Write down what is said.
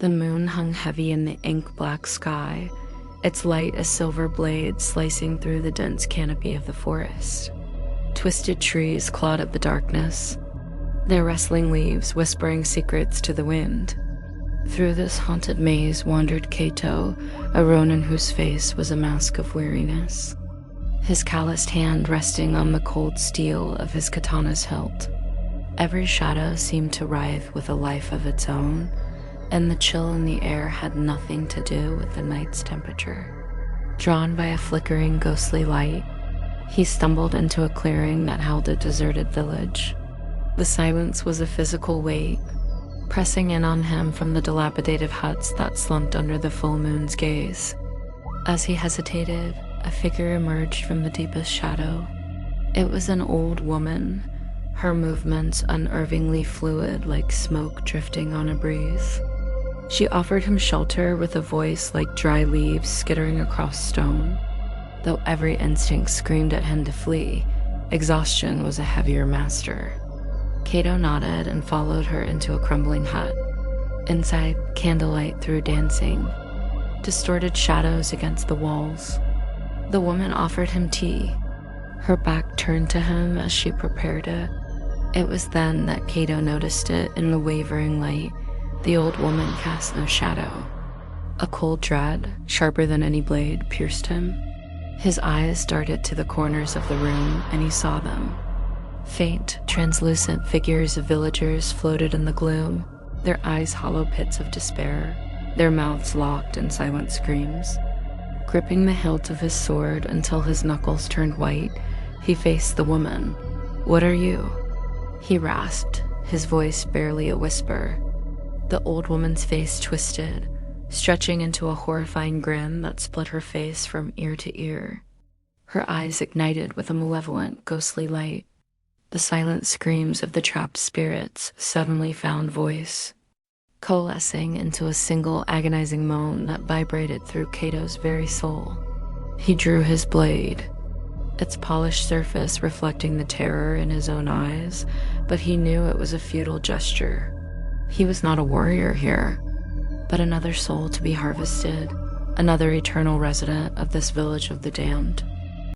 The moon hung heavy in the ink-black sky, its light a silver blade slicing through the dense canopy of the forest. Twisted trees clawed at the darkness, their rustling leaves whispering secrets to the wind. Through this haunted maze wandered Kato, a Ronin whose face was a mask of weariness, his calloused hand resting on the cold steel of his katana's hilt. Every shadow seemed to writhe with a life of its own, and the chill in the air had nothing to do with the night's temperature. Drawn by a flickering, ghostly light, he stumbled into a clearing that held a deserted village. The silence was a physical weight, pressing in on him from the dilapidated huts that slumped under the full moon's gaze. As he hesitated, a figure emerged from the deepest shadow. It was an old woman, her movements unnervingly fluid like smoke drifting on a breeze. She offered him shelter with a voice like dry leaves skittering across stone. Though every instinct screamed at him to flee, exhaustion was a heavier master. Kato nodded and followed her into a crumbling hut. Inside, candlelight threw dancing, distorted shadows against the walls. The woman offered him tea, her back turned to him as she prepared it. It was then that Kato noticed it in the wavering light. The old woman cast no shadow. A cold dread, sharper than any blade, pierced him. His eyes darted to the corners of the room, and he saw them. Faint, translucent figures of villagers floated in the gloom, their eyes hollow pits of despair, their mouths locked in silent screams. Gripping the hilt of his sword until his knuckles turned white, he faced the woman. "What are you?" he rasped, his voice barely a whisper. The old woman's face twisted, stretching into a horrifying grin that split her face from ear to ear. Her eyes ignited with a malevolent, ghostly light. The silent screams of the trapped spirits suddenly found voice, coalescing into a single agonizing moan that vibrated through Kato's very soul. He drew his blade, its polished surface reflecting the terror in his own eyes, but he knew it was a futile gesture. He was not a warrior here, but another soul to be harvested, another eternal resident of this village of the damned.